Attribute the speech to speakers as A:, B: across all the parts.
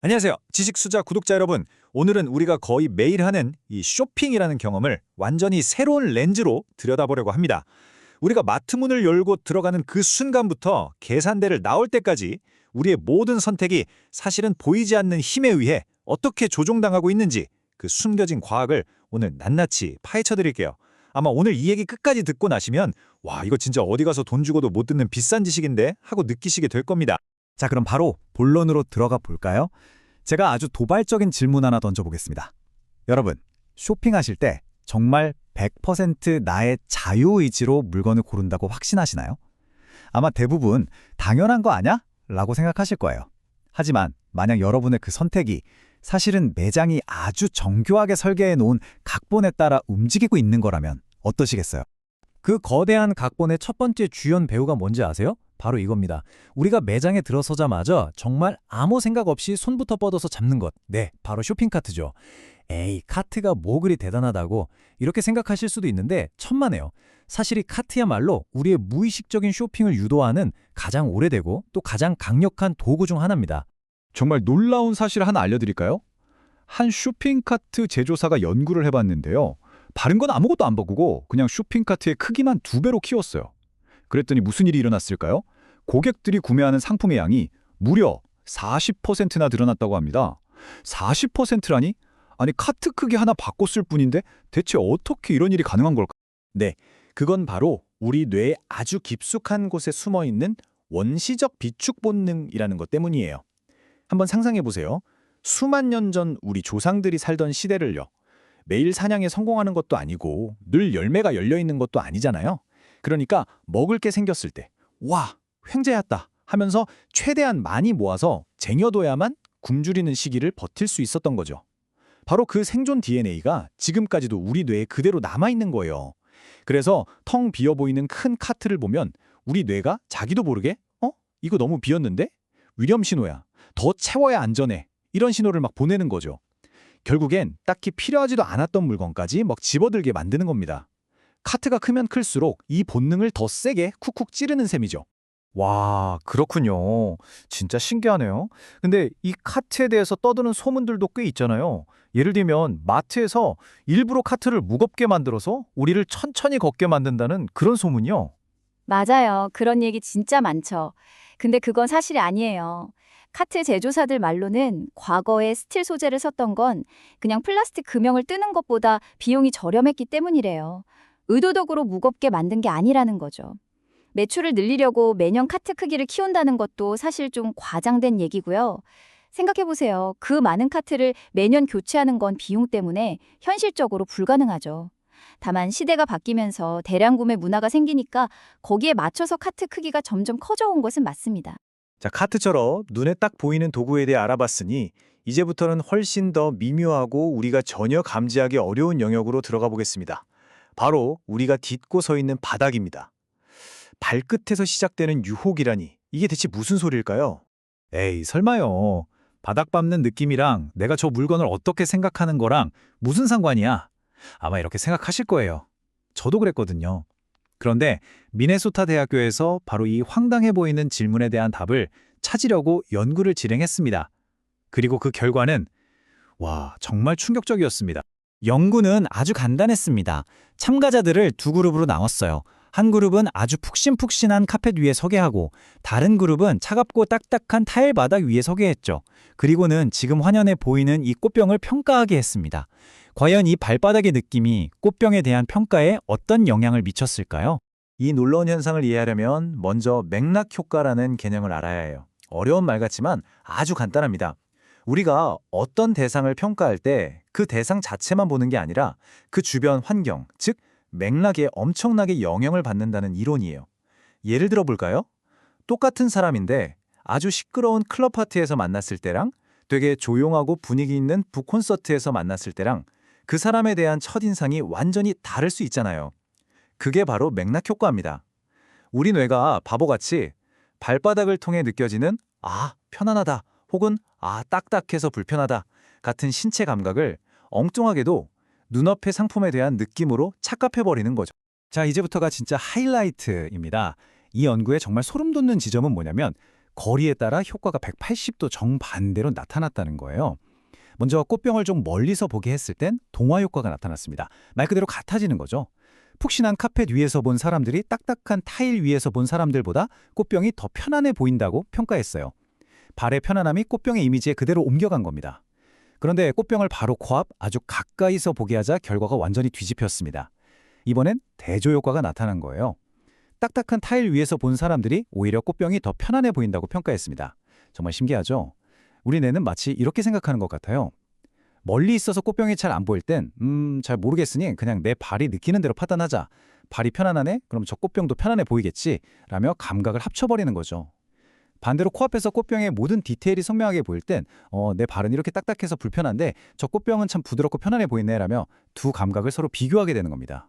A: 안녕하세요. 지식수자 구독자 여러분. 오늘은 우리가 거의 매일 하는 이 쇼핑이라는 경험을 완전히 새로운 렌즈로 들여다보려고 합니다. 우리가 마트 문을 열고 들어가는 그 순간부터 계산대를 나올 때까지 우리의 모든 선택이 사실은 보이지 않는 힘에 의해 어떻게 조종당하고 있는지 그 숨겨진 과학을 오늘 낱낱이 파헤쳐 드릴게요. 아마 오늘 이 얘기 끝까지 듣고 나시면 와, 이거 진짜 어디 가서 돈 주고도 못 듣는 비싼 지식인데 하고 느끼시게 될 겁니다.
B: 자, 그럼 바로 본론으로 들어가 볼까요? 제가 아주 도발적인 질문 하나 던져보겠습니다. 여러분, 쇼핑하실 때 정말 100% 나의 자유의지로 물건을 고른다고 확신하시나요? 아마 대부분 당연한 거 아냐? 라고 생각하실 거예요. 하지만 만약 여러분의 그 선택이 사실은 매장이 아주 정교하게 설계해 놓은 각본에 따라 움직이고 있는 거라면 어떠시겠어요?
C: 그 거대한 각본의 첫 번째 주연 배우가 뭔지 아세요? 바로 이겁니다. 우리가 매장에 들어서자마자 정말 아무 생각 없이 손부터 뻗어서 잡는 것. 네, 바로 쇼핑카트죠. 에이, 카트가 뭐 그리 대단하다고 이렇게 생각하실 수도 있는데 천만에요. 사실 이 카트야말로 우리의 무의식적인 쇼핑을 유도하는 가장 오래되고 또 가장 강력한 도구 중 하나입니다.
B: 정말 놀라운 사실 하나 알려드릴까요? 한 쇼핑카트 제조사가 연구를 해봤는데요. 바른 건 아무것도 안 바꾸고 그냥 쇼핑카트의 크기만 2배로 키웠어요. 그랬더니 무슨 일이 일어났을까요? 고객들이 구매하는 상품의 양이 무려 40%나 늘어났다고 합니다. 40%라니? 아니, 카트 크기 하나 바꿨을 뿐인데 대체 어떻게 이런 일이 가능한 걸까?
D: 네, 그건 바로 우리 뇌의 아주 깊숙한 곳에 숨어있는 원시적 비축 본능이라는 것 때문이에요. 한번 상상해 보세요. 수만 년 전 우리 조상들이 살던 시대를요. 매일 사냥에 성공하는 것도 아니고 늘 열매가 열려있는 것도 아니잖아요. 그러니까 먹을 게 생겼을 때 와, 횡재했다 하면서 최대한 많이 모아서 쟁여둬야만 굶주리는 시기를 버틸 수 있었던 거죠. 바로 그 생존 DNA가 지금까지도 우리 뇌에 그대로 남아있는 거예요. 그래서 텅 비어 보이는 큰 카트를 보면 우리 뇌가 자기도 모르게 이거 너무 비었는데? 위험 신호야. 더 채워야 안전해. 이런 신호를 막 보내는 거죠. 결국엔 딱히 필요하지도 않았던 물건까지 막 집어들게 만드는 겁니다. 카트가 크면 클수록 이 본능을 더 세게 쿡쿡 찌르는 셈이죠.
C: 와, 그렇군요. 진짜 신기하네요. 근데 이 카트에 대해서 떠드는 소문들도 꽤 있잖아요. 예를 들면 마트에서 일부러 카트를 무겁게 만들어서 우리를 천천히 걷게 만든다는 그런 소문이요.
E: 맞아요. 그런 얘기 진짜 많죠. 근데 그건 사실이 아니에요. 카트 제조사들 말로는 과거에 스틸 소재를 썼던 건 그냥 플라스틱 금형을 뜨는 것보다 비용이 저렴했기 때문이래요. 의도적으로 무겁게 만든 게 아니라는 거죠. 매출을 늘리려고 매년 카트 크기를 키운다는 것도 사실 좀 과장된 얘기고요. 생각해보세요. 그 많은 카트를 매년 교체하는 건 비용 때문에 현실적으로 불가능하죠. 다만 시대가 바뀌면서 대량 구매 문화가 생기니까 거기에 맞춰서 카트 크기가 점점 커져온 것은 맞습니다.
D: 자, 카트처럼 눈에 딱 보이는 도구에 대해 알아봤으니 이제부터는 훨씬 더 미묘하고 우리가 전혀 감지하기 어려운 영역으로 들어가 보겠습니다. 바로 우리가 딛고 서 있는 바닥입니다. 발끝에서 시작되는 유혹이라니 이게 대체 무슨 소리일까요?
B: 에이, 설마요. 바닥 밟는 느낌이랑 내가 저 물건을 어떻게 생각하는 거랑 무슨 상관이야? 아마 이렇게 생각하실 거예요. 저도 그랬거든요. 그런데 미네소타 대학교에서 바로 이 황당해 보이는 질문에 대한 답을 찾으려고 연구를 진행했습니다. 그리고 그 결과는 와, 정말 충격적이었습니다. 연구는 아주 간단했습니다. 참가자들을 두 그룹으로 나눴어요. 한 그룹은 아주 푹신푹신한 카펫 위에 서게 하고 다른 그룹은 차갑고 딱딱한 타일 바닥 위에 서게 했죠. 그리고는 지금 화면에 보이는 이 꽃병을 평가하게 했습니다. 과연 이 발바닥의 느낌이 꽃병에 대한 평가에 어떤 영향을 미쳤을까요?
D: 이 놀라운 현상을 이해하려면 먼저 맥락 효과라는 개념을 알아야 해요. 어려운 말 같지만 아주 간단합니다. 우리가 어떤 대상을 평가할 때 그 대상 자체만 보는 게 아니라 그 주변 환경, 즉 맥락에 엄청나게 영향을 받는다는 이론이에요. 예를 들어 볼까요? 똑같은 사람인데 아주 시끄러운 클럽 파티에서 만났을 때랑 되게 조용하고 분위기 있는 북콘서트에서 만났을 때랑 그 사람에 대한 첫인상이 완전히 다를 수 있잖아요. 그게 바로 맥락 효과입니다. 우리 뇌가 바보같이 발바닥을 통해 느껴지는 편안하다 혹은 딱딱해서 불편하다 같은 신체 감각을 엉뚱하게도 눈앞의 상품에 대한 느낌으로 착각해버리는 거죠.
B: 자, 이제부터가 진짜 하이라이트입니다. 이 연구에 정말 소름 돋는 지점은 뭐냐면 거리에 따라 효과가 180도 정반대로 나타났다는 거예요. 먼저 꽃병을 좀 멀리서 보게 했을 땐 동화 효과가 나타났습니다. 말 그대로 같아지는 거죠. 푹신한 카펫 위에서 본 사람들이 딱딱한 타일 위에서 본 사람들보다 꽃병이 더 편안해 보인다고 평가했어요. 발의 편안함이 꽃병의 이미지에 그대로 옮겨간 겁니다. 그런데 꽃병을 바로 코앞 아주 가까이서 보게 하자 결과가 완전히 뒤집혔습니다. 이번엔 대조 효과가 나타난 거예요. 딱딱한 타일 위에서 본 사람들이 오히려 꽃병이 더 편안해 보인다고 평가했습니다. 정말 신기하죠? 우리 뇌는 마치 이렇게 생각하는 것 같아요. 멀리 있어서 꽃병이 잘 안 보일 땐 잘 모르겠으니 그냥 내 발이 느끼는 대로 판단하자. 발이 편안하네? 그럼 저 꽃병도 편안해 보이겠지? 라며 감각을 합쳐버리는 거죠. 반대로 코앞에서 꽃병의 모든 디테일이 선명하게 보일 땐 내 발은 이렇게 딱딱해서 불편한데 저 꽃병은 참 부드럽고 편안해 보이네 라며 두 감각을 서로 비교하게 되는 겁니다.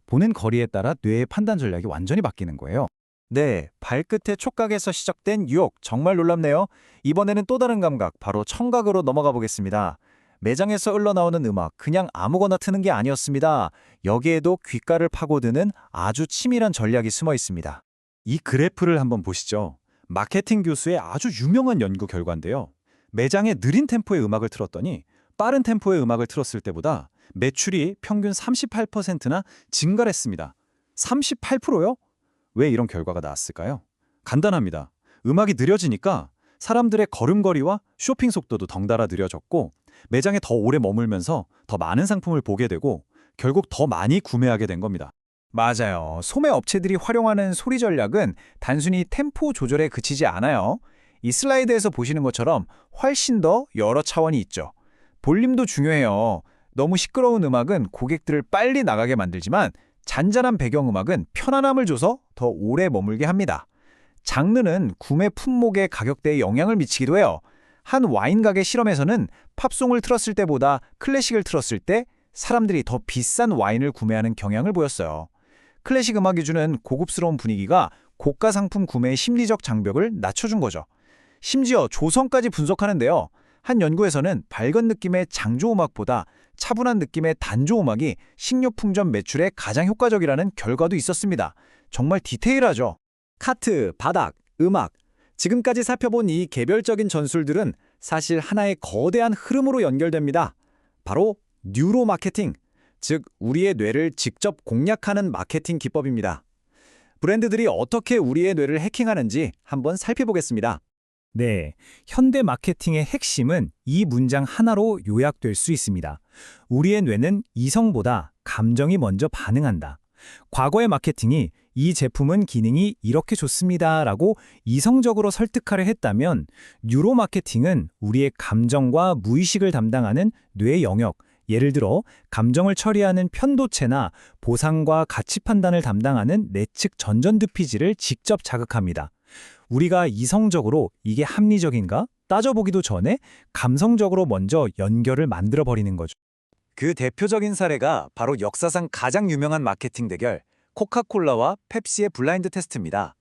B: 보는 거리에 따라 뇌의 판단 전략이 완전히 바뀌는 거예요.
A: 네, 발끝의 촉각에서 시작된 유혹 정말 놀랍네요. 이번에는 또 다른 감각, 바로 청각으로 넘어가 보겠습니다. 매장에서 흘러나오는 음악, 그냥 아무거나 트는 게 아니었습니다. 여기에도 귓가를 파고드는 아주 치밀한 전략이 숨어 있습니다. 이 그래프를 한번 보시죠. 마케팅 교수의 아주 유명한 연구 결과인데요. 매장에 느린 템포의 음악을 틀었더니 빠른 템포의 음악을 틀었을 때보다 매출이 평균 38%나 증가를 했습니다. 38%요? 왜 이런 결과가 나왔을까요? 간단합니다. 음악이 느려지니까 사람들의 걸음걸이와 쇼핑 속도도 덩달아 느려졌고 매장에 더 오래 머물면서 더 많은 상품을 보게 되고 결국 더 많이 구매하게 된 겁니다.
B: 맞아요. 소매 업체들이 활용하는 소리 전략은 단순히 템포 조절에 그치지 않아요. 이 슬라이드에서 보시는 것처럼 훨씬 더 여러 차원이 있죠. 볼륨도 중요해요. 너무 시끄러운 음악은 고객들을 빨리 나가게 만들지만 잔잔한 배경음악은 편안함을 줘서 더 오래 머물게 합니다. 장르는 구매 품목의 가격대에 영향을 미치기도 해요. 한 와인 가게 실험에서는 팝송을 틀었을 때보다 클래식을 틀었을 때 사람들이 더 비싼 와인을 구매하는 경향을 보였어요. 클래식 음악이 주는 고급스러운 분위기가 고가 상품 구매의 심리적 장벽을 낮춰준 거죠. 심지어 조성까지 분석하는데요. 한 연구에서는 밝은 느낌의 장조 음악보다 차분한 느낌의 단조 음악이 식료품점 매출에 가장 효과적이라는 결과도 있었습니다. 정말 디테일하죠. 카트, 바닥, 음악. 지금까지 살펴본 이 개별적인 전술들은 사실 하나의 거대한 흐름으로 연결됩니다. 바로 뉴로 마케팅, 즉 우리의 뇌를 직접 공략하는 마케팅 기법입니다. 브랜드들이 어떻게 우리의 뇌를 해킹하는지 한번 살펴보겠습니다.
C: 네, 현대 마케팅의 핵심은 이 문장 하나로 요약될 수 있습니다. 우리의 뇌는 이성보다 감정이 먼저 반응한다. 과거의 마케팅이 이 제품은 기능이 이렇게 좋습니다 라고 이성적으로 설득하려 했다면 뉴로 마케팅은 우리의 감정과 무의식을 담당하는 뇌 영역, 예를 들어 감정을 처리하는 편도체나 보상과 가치 판단을 담당하는 내측 전전두피질을 직접 자극합니다. 우리가 이성적으로 이게 합리적인가 따져보기도 전에 감성적으로 먼저 연결을 만들어버리는 거죠.
A: 그 대표적인 사례가 바로 역사상 가장 유명한 마케팅 대결, 코카콜라와 펩시의 블라인드 테스트입니다.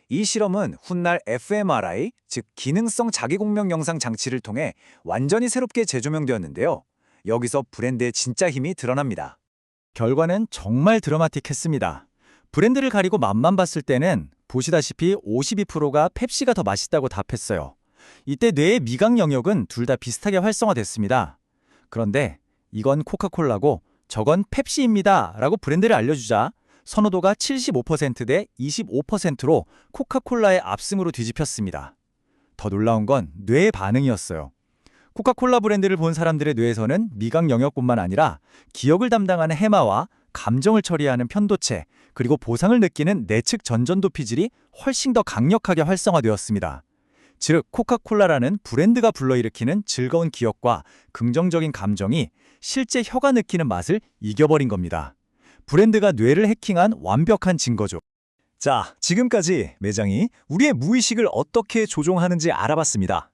A: 이 실험은 훗날 fMRI, 즉 기능성 자기공명 영상 장치를 통해 완전히 새롭게 재조명되었는데요. 여기서 브랜드의 진짜 힘이 드러납니다. 결과는 정말 드라마틱했습니다. 브랜드를 가리고 맛만 봤을 때는 보시다시피 52%가 펩시가 더 맛있다고 답했어요. 이때 뇌의 미각 영역은 둘 다 비슷하게 활성화됐습니다. 그런데 이건 코카콜라고 저건 펩시입니다 라고 브랜드를 알려주자 선호도가 75% 대 25%로 코카콜라의 압승으로 뒤집혔습니다. 더 놀라운 건 뇌의 반응이었어요. 코카콜라 브랜드를 본 사람들의 뇌에서는 미각 영역뿐만 아니라 기억을 담당하는 해마와 감정을 처리하는 편도체, 그리고 보상을 느끼는 내측 전전도피질이 훨씬 더 강력하게 활성화되었습니다. 즉, 코카콜라라는 브랜드가 불러일으키는 즐거운 기억과 긍정적인 감정이 실제 혀가 느끼는 맛을 이겨버린 겁니다. 브랜드가 뇌를 해킹한 완벽한 증거죠. 자, 지금까지 매장이 우리의 무의식을 어떻게 조종하는지 알아봤습니다.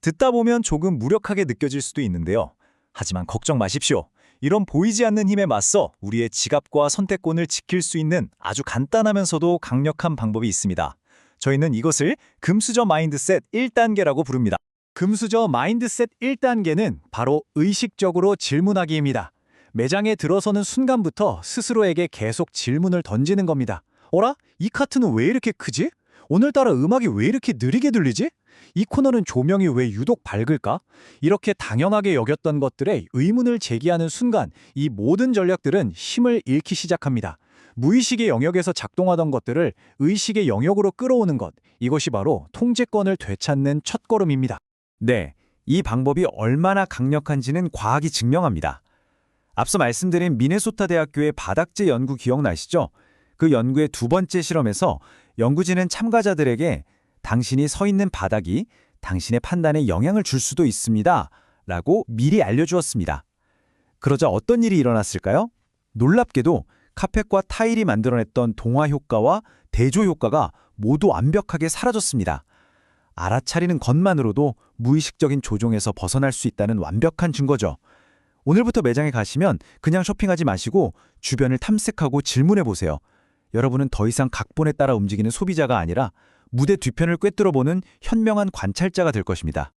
A: 듣다 보면 조금 무력하게 느껴질 수도 있는데요. 하지만 걱정 마십시오. 이런 보이지 않는 힘에 맞서 우리의 지갑과 선택권을 지킬 수 있는 아주 간단하면서도 강력한 방법이 있습니다. 저희는 이것을 금수저 마인드셋 1단계라고 부릅니다. 금수저 마인드셋 1단계는 바로 의식적으로 질문하기입니다. 매장에 들어서는 순간부터 스스로에게 계속 질문을 던지는 겁니다. 어라? 이 카트는 왜 이렇게 크지?
B: 오늘따라 음악이 왜 이렇게 느리게 들리지? 이 코너는 조명이 왜 유독 밝을까? 이렇게 당연하게 여겼던 것들에 의문을 제기하는 순간 이 모든 전략들은 힘을 잃기 시작합니다. 무의식의 영역에서 작동하던 것들을 의식의 영역으로 끌어오는 것, 이것이 바로 통제권을 되찾는 첫걸음입니다.
C: 네, 이 방법이 얼마나 강력한지는 과학이 증명합니다. 앞서 말씀드린 미네소타 대학교의 바닥재 연구 기억나시죠? 그 연구의 두 번째 실험에서 연구진은 참가자들에게 당신이 서 있는 바닥이 당신의 판단에 영향을 줄 수도 있습니다. 라고 미리 알려주었습니다. 그러자 어떤 일이 일어났을까요? 놀랍게도 카펫과 타일이 만들어냈던 동화 효과와 대조 효과가 모두 완벽하게 사라졌습니다. 알아차리는 것만으로도 무의식적인 조종에서 벗어날 수 있다는 완벽한 증거죠. 오늘부터 매장에 가시면 그냥 쇼핑하지 마시고 주변을 탐색하고 질문해 보세요. 여러분은 더 이상 각본에 따라 움직이는 소비자가 아니라 무대 뒤편을 꿰뚫어보는 현명한 관찰자가 될 것입니다.